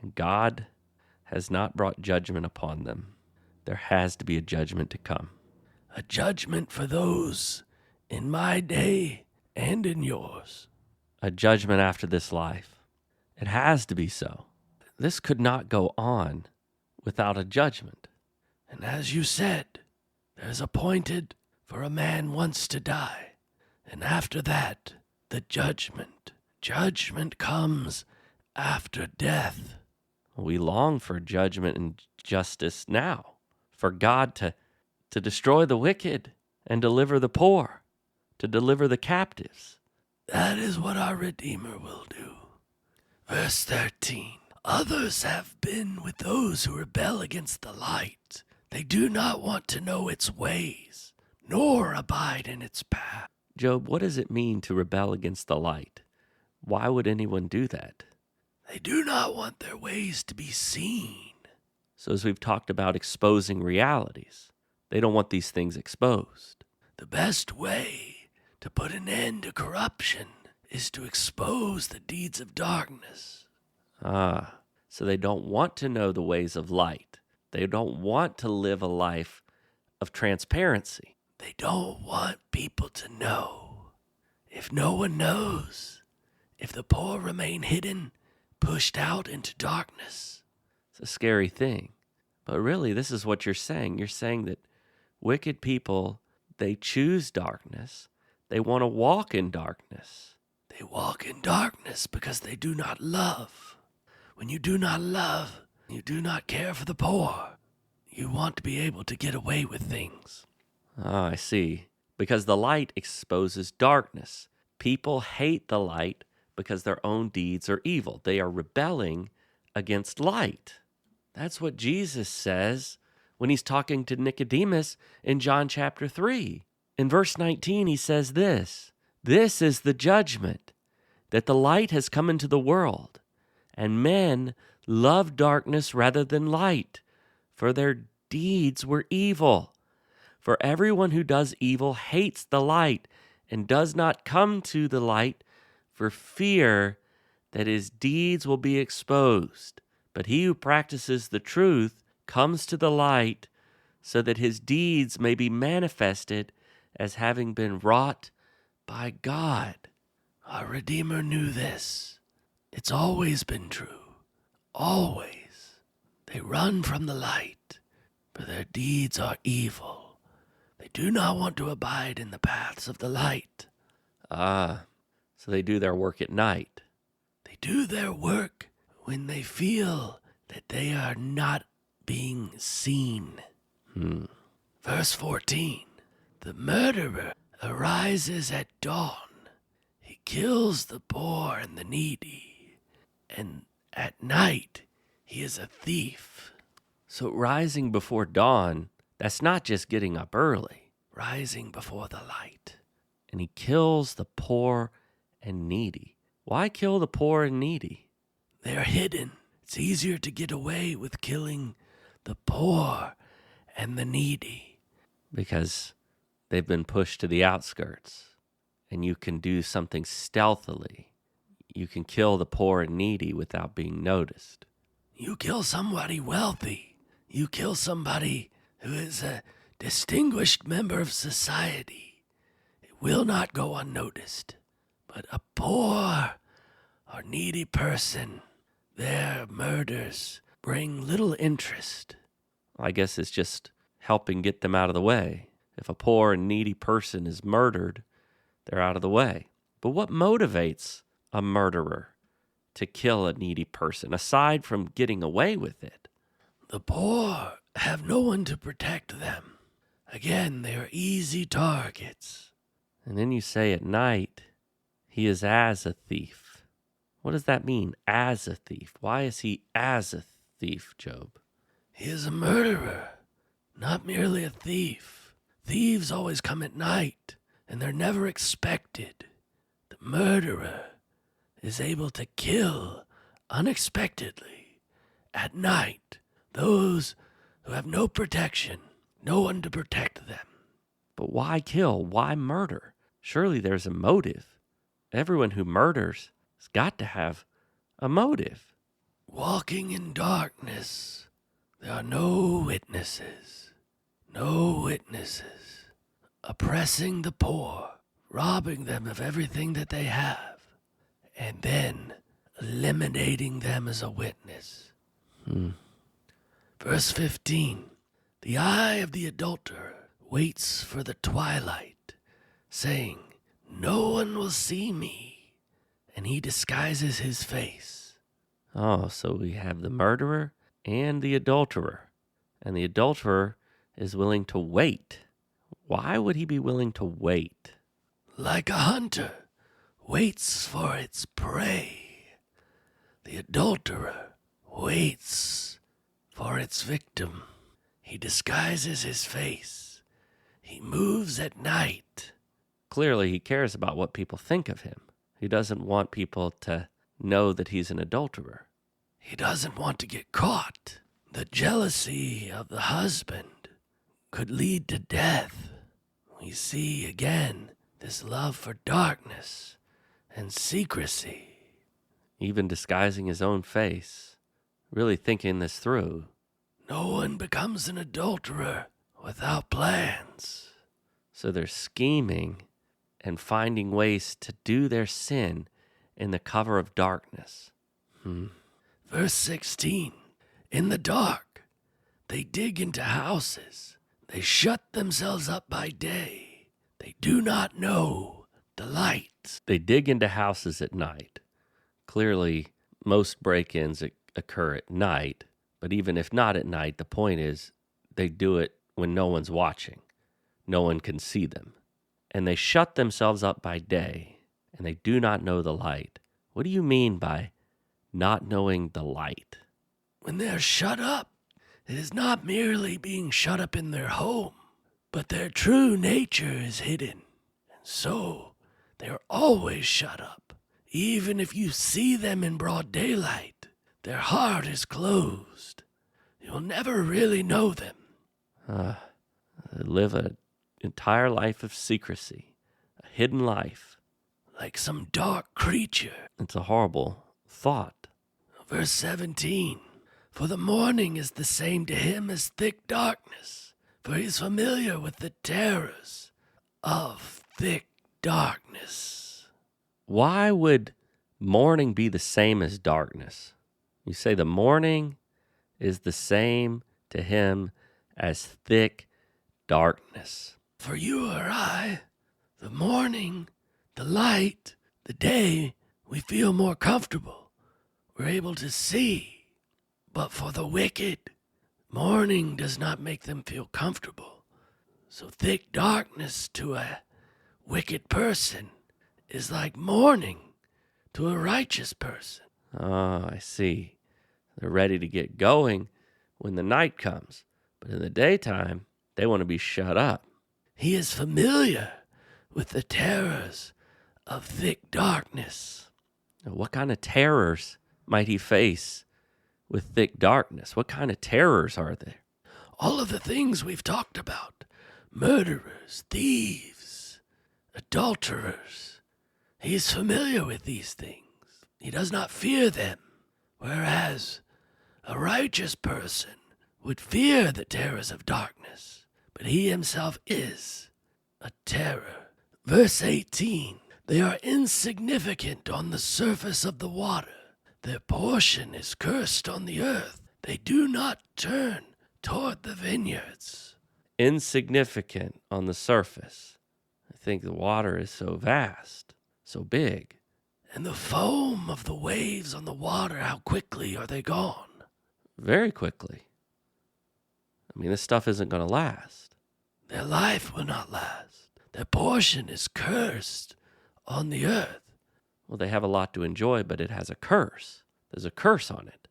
and God has not brought judgment upon them, there has to be a judgment to come. A judgment for those in my day and in yours. A judgment after this life. It has to be so. This could not go on without a judgment. And as you said, there's appointed for a man once to die, and after that, the judgment. Judgment comes after death. We long for judgment and justice now, for God to destroy the wicked and deliver the poor, to deliver the captives. That is what our Redeemer will do. Verse 13. Others have been with those who rebel against the light. They do not want to know its ways, nor abide in its path. Job, what does it mean to rebel against the light? Why would anyone do that? They do not want their ways to be seen. So as we've talked about exposing realities, they don't want these things exposed. The best way to put an end to corruption is to expose the deeds of darkness. So they don't want to know the ways of light. They don't want to live a life of transparency. They don't want people to know. If no one knows, if the poor remain hidden, pushed out into darkness. It's a scary thing. But really, this is what you're saying. You're saying that wicked people, they choose darkness. They want to walk in darkness. They walk in darkness because they do not love. When you do not love, you do not care for the poor. You want to be able to get away with things. I see. Because the light exposes darkness. People hate the light because their own deeds are evil. They are rebelling against light. That's what Jesus says when he's talking to Nicodemus in John chapter 3. In verse 19, he says this, "This is the judgment, that the light has come into the world, and men love darkness rather than light, for their deeds were evil. For everyone who does evil hates the light and does not come to the light for fear that his deeds will be exposed. But he who practices the truth comes to the light so that his deeds may be manifested as having been wrought by God." Our Redeemer knew this. It's always been true. Always. They run from the light, for their deeds are evil. They do not want to abide in the paths of the light. Ah, so they do their work at night. They do their work when they feel that they are not being seen. Verse 14, the murderer arises at dawn. He kills the poor and the needy, and at night he is a thief. So rising before dawn, that's not just getting up early. Rising before the light. And he kills the poor and needy. Why kill the poor and needy? They're hidden. It's easier to get away with killing the poor and the needy. Because they've been pushed to the outskirts. And you can do something stealthily. You can kill the poor and needy without being noticed. You kill somebody wealthy. You kill somebody who is a distinguished member of society. It will not go unnoticed. But a poor or needy person, their murders bring little interest. I guess it's just helping get them out of the way. If a poor and needy person is murdered, they're out of the way. But what motivates a murderer to kill a needy person, aside from getting away with it? The poor have no one to protect them. Again, they are easy targets. And then you say at night, he is as a thief. What does that mean, as a thief? Why is he as a thief, Job? He is a murderer, not merely a thief. Thieves always come at night, and they're never expected. The murderer is able to kill unexpectedly at night those who have no protection, no one to protect them. But why kill? Why murder? Surely there's a motive. Everyone who murders has got to have a motive. Walking in darkness, there are no witnesses. No witnesses. Oppressing the poor, robbing them of everything that they have, and then eliminating them as a witness. Verse 15, the eye of the adulterer waits for the twilight, saying, no one will see me, and he disguises his face. Oh, so we have the murderer and the adulterer. And the adulterer is willing to wait. Why would he be willing to wait? Like a hunter waits for its prey, the adulterer waits for its victim. He disguises his face. He moves at night. Clearly, he cares about what people think of him. He doesn't want people to know that he's an adulterer. He doesn't want to get caught. The jealousy of the husband could lead to death. We see again this love for darkness and secrecy. Even disguising his own face, really thinking this through. No one becomes an adulterer without plans. So they're scheming and finding ways to do their sin in the cover of darkness. Verse 16, in the dark, they dig into houses. They shut themselves up by day. They do not know the light. They dig into houses at night. Clearly, most break-ins occur at night, but even if not at night, the point is they do it when no one's watching. No one can see them. And they shut themselves up by day, and they do not know the light. What do you mean by not knowing the light? When they are shut up, it is not merely being shut up in their home, but their true nature is hidden. And so they are always shut up. Even if you see them in broad daylight, their heart is closed. You'll never really know them. They live an entire life of secrecy, a hidden life. like some dark creature. It's a horrible thought. Verse 17, for the morning is the same to him as thick darkness, for he's familiar with the terrors of thick darkness. Why would morning be the same as darkness? You say the morning is the same to him as thick darkness. For you or I, the morning, the light, the day, we feel more comfortable. We're able to see. But for the wicked, morning does not make them feel comfortable. So thick darkness to a wicked person is like morning to a righteous person. Oh, I see. They're ready to get going when the night comes. But in the daytime, they want to be shut up. He is familiar with the terrors of thick darkness. Now, what kind of terrors might he face with thick darkness? What kind of terrors are there? All of the things we've talked about. Murderers, thieves, adulterers. He's familiar with these things. He does not fear them, whereas a righteous person would fear the terrors of darkness, but he himself is a terror. Verse 18, they are insignificant on the surface of the water. Their portion is cursed on the earth. They do not turn toward the vineyards. Insignificant on the surface. I think the water is so vast, so big. And the foam of the waves on the water, how quickly are they gone? Very quickly. I mean, this stuff isn't going to last. Their life will not last. Their portion is cursed on the earth. Well, they have a lot to enjoy, but it has a curse. There's a curse on it.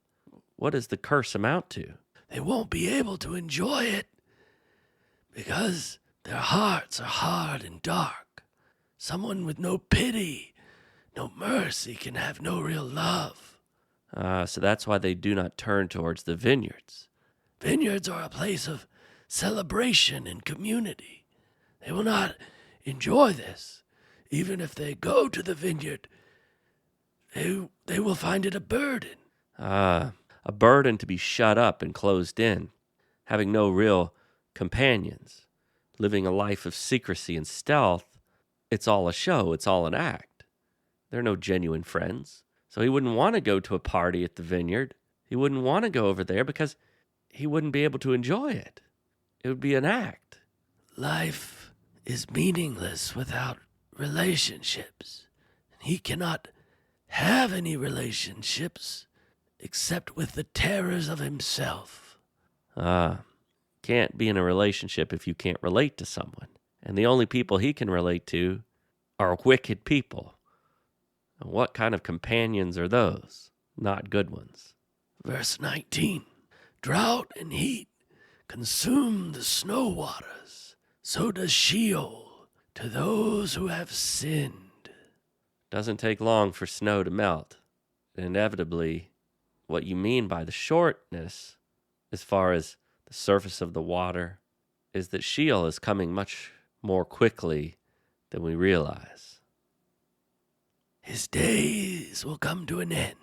What does the curse amount to? They won't be able to enjoy it because their hearts are hard and dark. Someone with no pity, no mercy can have no real love. So that's why they do not turn towards the vineyards. Vineyards are a place of celebration and community. They will not enjoy this. Even if they go to the vineyard, they will find it a burden. A burden to be shut up and closed in, having no real companions, living a life of secrecy and stealth. It's all a show. It's all an act. They're no genuine friends. So he wouldn't want to go to a party at the vineyard. He wouldn't want to go over there because he wouldn't be able to enjoy it. It would be an act. Life is meaningless without relationships. He cannot have any relationships except with the terrors of himself. Can't be in a relationship if you can't relate to someone. And the only people he can relate to are wicked people. And what kind of companions are those? Not good ones. Verse 19, drought and heat consume the snow waters. So does Sheol to those who have sinned. Doesn't take long for snow to melt. And inevitably, what you mean by the shortness, as far as the surface of the water, is that Sheol is coming much more quickly than we realize. His days will come to an end.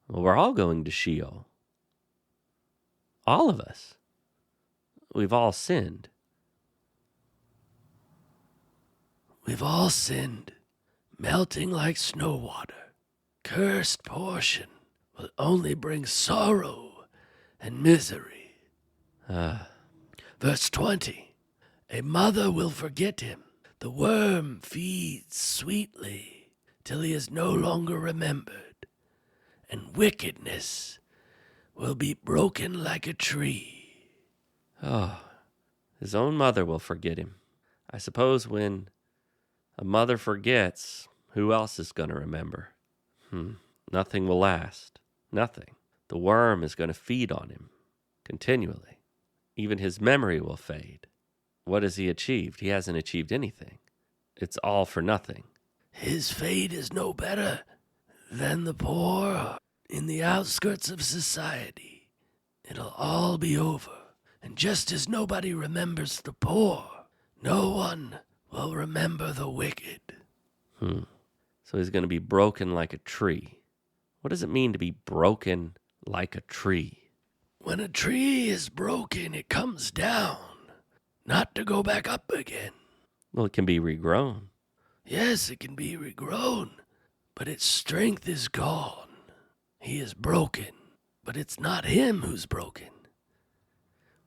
Well, we're all going to Sheol. All of us. We've all sinned. We've all sinned, melting like snow water. Cursed portion will only bring sorrow and misery. Verse 20, a mother will forget him. The worm feeds sweetly till he is no longer remembered, and wickedness will be broken like a tree. His own mother will forget him. I suppose when a mother forgets, who else is going to remember? Nothing will last. Nothing. The worm is going to feed on him continually. Even his memory will fade. What has he achieved? He hasn't achieved anything. It's all for nothing. His fate is no better than the poor in the outskirts of society. It'll all be over. And just as nobody remembers the poor, No one will remember the wicked. So he's going to be broken like a tree. What does it mean to be broken like a tree? When a tree is broken, it comes down, not to go back up again. Well, it can be regrown. Yes, it can be regrown, but its strength is gone. He is broken, but it's not him who's broken.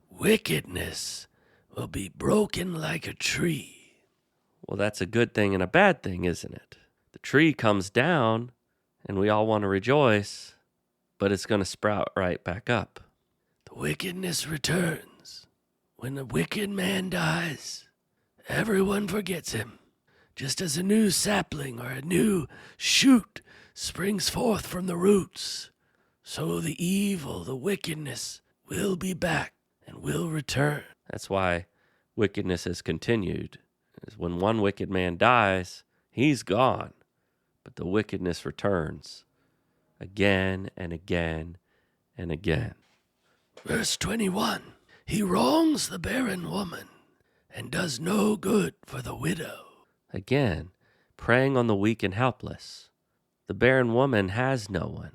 Wickedness will be broken like a tree. Well, that's a good thing and a bad thing, isn't it? The tree comes down, and we all want to rejoice, but it's going to sprout right back up. The wickedness returns. When a wicked man dies, everyone forgets him. Just as a new sapling or a new shoot springs forth from the roots, so the evil, the wickedness, will be back and will return. That's why wickedness has continued. Is when one wicked man dies, he's gone, but the wickedness returns again and again and again. Verse 21, he wrongs the barren woman and does no good for the widow. Again, preying on the weak and helpless. The barren woman has no one.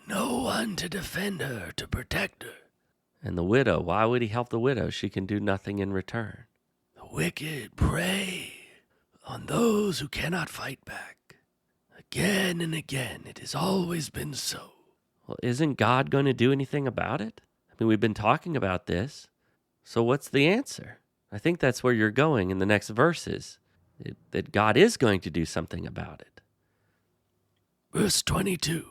No one to defend her, to protect her. And the widow, why would he help the widow? She can do nothing in return. The wicked prey on those who cannot fight back. Again and again, it has always been so. Well, isn't God going to do anything about it? I mean, we've been talking about this. So what's the answer? I think that's where you're going in the next verses, that God is going to do something about it. Verse 22,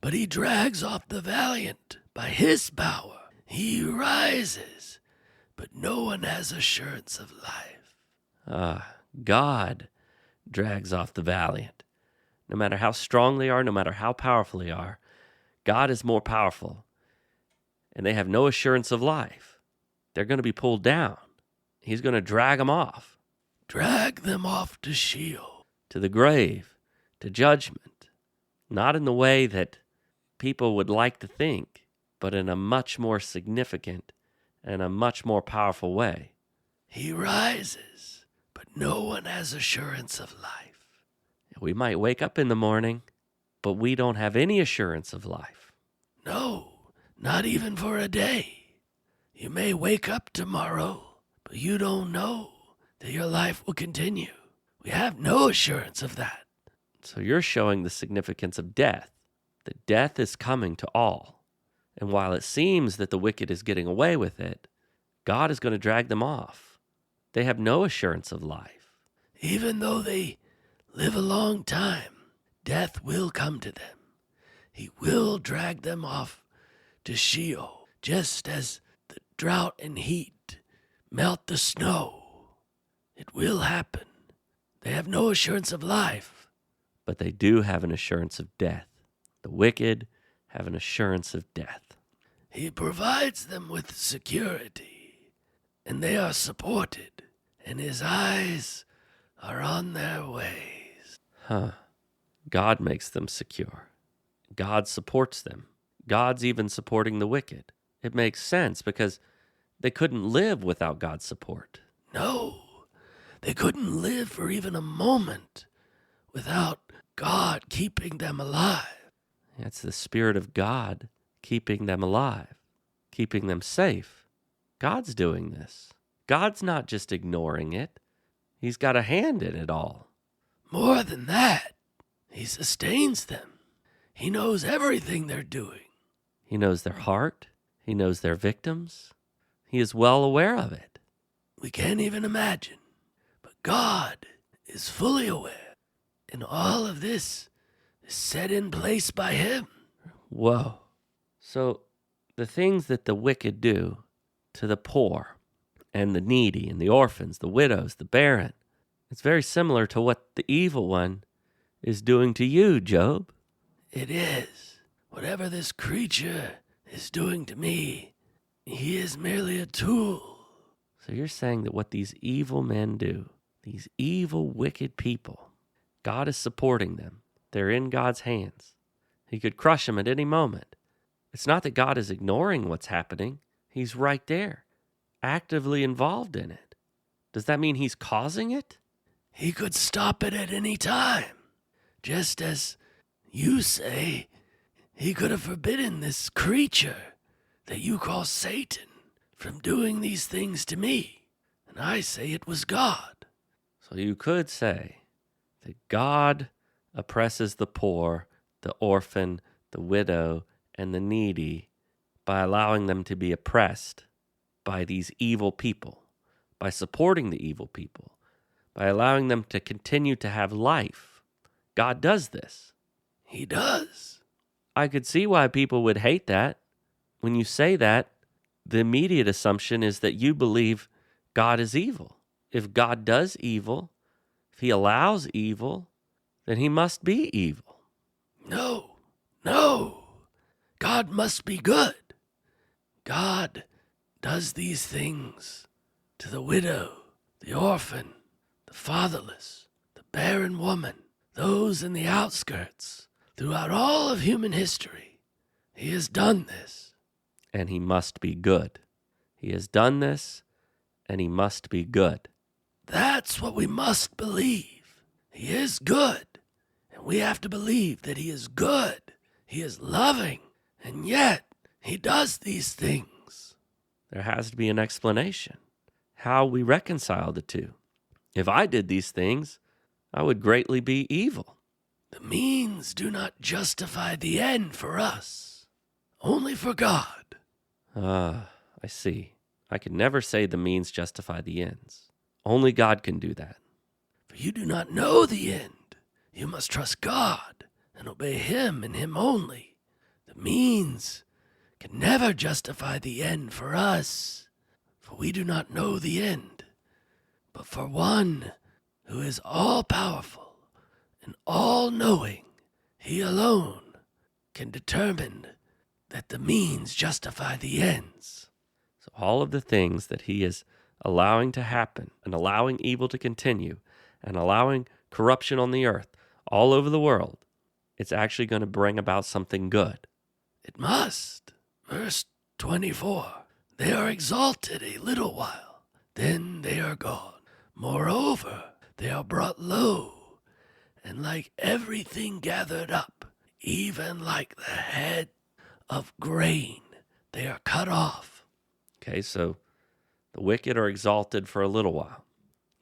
but he drags off the valiant by his power. He rises, but no one has assurance of life. God drags off the valiant. No matter how strong they are, no matter how powerful they are, God is more powerful. And they have no assurance of life. They're going to be pulled down. He's going to drag them off. Drag them off to Sheol. To the grave, to judgment. Not in the way that people would like to think, but in a much more significant and a much more powerful way. He rises, but no one has assurance of life. We might wake up in the morning, but we don't have any assurance of life. No, not even for a day. You may wake up tomorrow, but you don't know that your life will continue. We have no assurance of that. So you're showing the significance of death, that death is coming to all. And while it seems that the wicked is getting away with it, God is going to drag them off. They have no assurance of life. Even though they live a long time, death will come to them. He will drag them off to Sheol, just as the drought and heat melt the snow. It will happen. They have no assurance of life. But they do have an assurance of death. The wicked have an assurance of death. He provides them with security, and they are supported, and his eyes are on their ways. God makes them secure. God supports them. God's even supporting the wicked. It makes sense because they couldn't live without God's support. No, they couldn't live for even a moment without God keeping them alive. It's the Spirit of God keeping them alive, keeping them safe. God's doing this. God's not just ignoring it. He's got a hand in it all. More than that, he sustains them. He knows everything they're doing. He knows their heart. He knows their victims. He is well aware of it. We can't even imagine. But God is fully aware. And all of this is set in place by him. Whoa. So the things that the wicked do to the poor and the needy and the orphans, the widows, the barren, it's very similar to what the evil one is doing to you, Job. It is. Whatever this creature is doing to me, he is merely a tool. So you're saying that what these evil men do, these evil, wicked people, God is supporting them. They're in God's hands. He could crush them at any moment. It's not that God is ignoring what's happening. He's right there, actively involved in it. Does that mean he's causing it? He could stop it at any time. Just as you say, he could have forbidden this creature that you call Satan from doing these things to me. And I say it was God. So you could say that God oppresses the poor, the orphan, the widow, and the needy by allowing them to be oppressed by these evil people, by supporting the evil people, by allowing them to continue to have life. God does this. He does. I could see why people would hate that. When you say that, the immediate assumption is that you believe God is evil. If God does evil, if he allows evil, then he must be evil. No. God must be good. God does these things to the widow, the orphan, the fatherless, the barren woman, those in the outskirts, throughout all of human history. He has done this. And he must be good. He has done this, and he must be good. That's what we must believe. He is good, and we have to believe that he is good. He is loving, and yet he does these things. There has to be an explanation. How we reconcile the two. If I did these things, I would greatly be evil. The means do not justify the end for us, only for God. I see. I can never say the means justify the ends. Only God can do that. For you do not know the end. You must trust God and obey him and him only. The means can never justify the end for us, for we do not know the end. But for one who is all-powerful and all-knowing, he alone can determine that the means justify the ends. So all of the things that he is allowing to happen and allowing evil to continue and allowing corruption on the earth all over the world, it's actually going to bring about something good. It must. Verse 24, they are exalted a little while, then they are gone. Moreover, they are brought low, and like everything gathered up, even like the head of grain, they are cut off. Okay, so the wicked are exalted for a little while.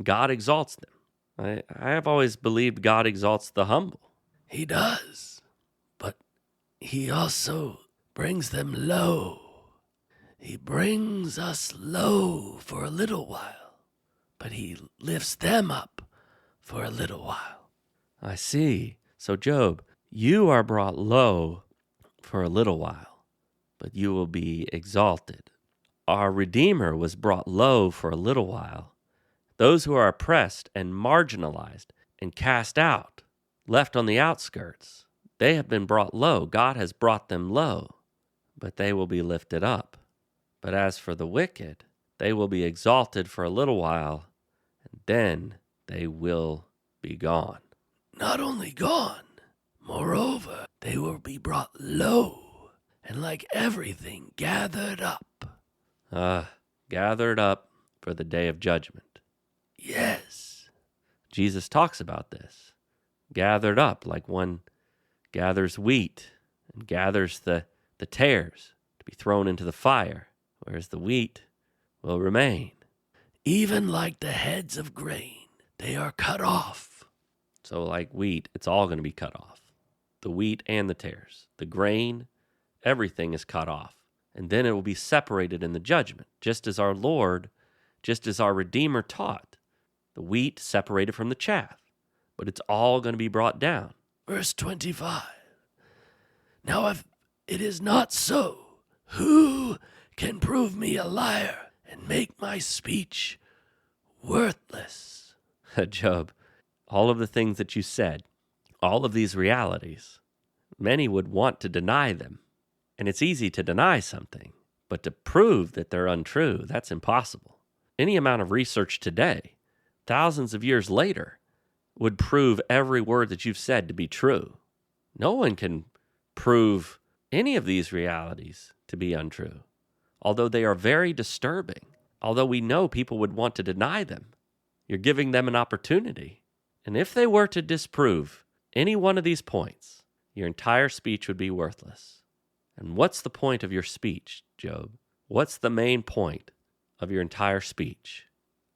God exalts them. I have always believed God exalts the humble. He does, but he also brings them low. He brings us low for a little while, but he lifts them up for a little while. I see. So Job, you are brought low for a little while, but you will be exalted. Our Redeemer was brought low for a little while. Those who are oppressed and marginalized and cast out, left on the outskirts, they have been brought low. God has brought them low, but they will be lifted up. But as for the wicked, they will be exalted for a little while, and then they will be gone. Not only gone, moreover, they will be brought low, and like everything gathered up. Gathered up for the day of judgment. Yes. Jesus talks about this. Gathered up like one gathers wheat and gathers the tares to be thrown into the fire, whereas the wheat will remain. Even like the heads of grain, they are cut off. So like wheat, it's all going to be cut off. The wheat and the tares. The grain, everything is cut off. And then it will be separated in the judgment, just as our Lord, just as our Redeemer taught. The wheat separated from the chaff, but it's all going to be brought down. Verse 25. Now if it is not so, who can prove me a liar and make my speech worthless? Job, all of the things that you said, all of these realities, many would want to deny them. And it's easy to deny something, but to prove that they're untrue, that's impossible. Any amount of research today, thousands of years later, would prove every word that you've said to be true. No one can prove any of these realities to be untrue, although they are very disturbing, although we know people would want to deny them. You're giving them an opportunity. And if they were to disprove any one of these points, your entire speech would be worthless. And what's the point of your speech, Job? What's the main point of your entire speech?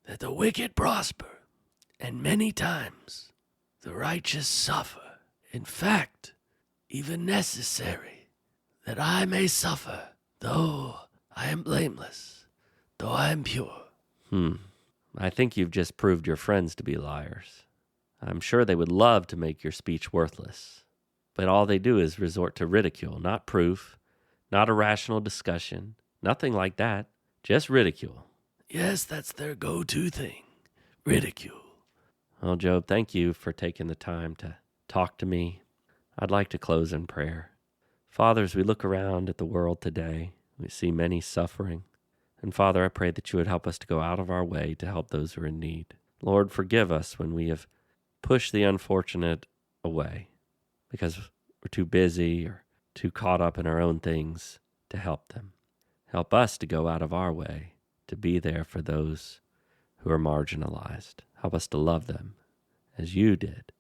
That the wicked prosper, and many times the righteous suffer. In fact, even necessary, that I may suffer, though I am blameless, though I am pure. I think you've just proved your friends to be liars. I'm sure they would love to make your speech worthless, but all they do is resort to ridicule, not proof, not a rational discussion, nothing like that, just ridicule. Yes, that's their go-to thing, ridicule. Well, Job, thank you for taking the time to talk to me. I'd like to close in prayer. Father, as we look around at the world today, we see many suffering. And Father, I pray that you would help us to go out of our way to help those who are in need. Lord, forgive us when we have pushed the unfortunate away because we're too busy or too caught up in our own things to help them. Help us to go out of our way to be there for those who are marginalized. Help us to love them as you did.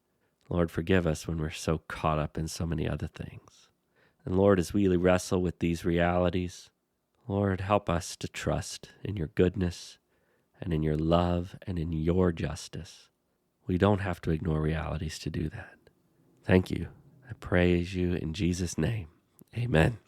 Lord, forgive us when we're so caught up in so many other things. And Lord, as we wrestle with these realities, Lord, help us to trust in your goodness and in your love and in your justice. We don't have to ignore realities to do that. Thank you. I praise you in Jesus' name. Amen.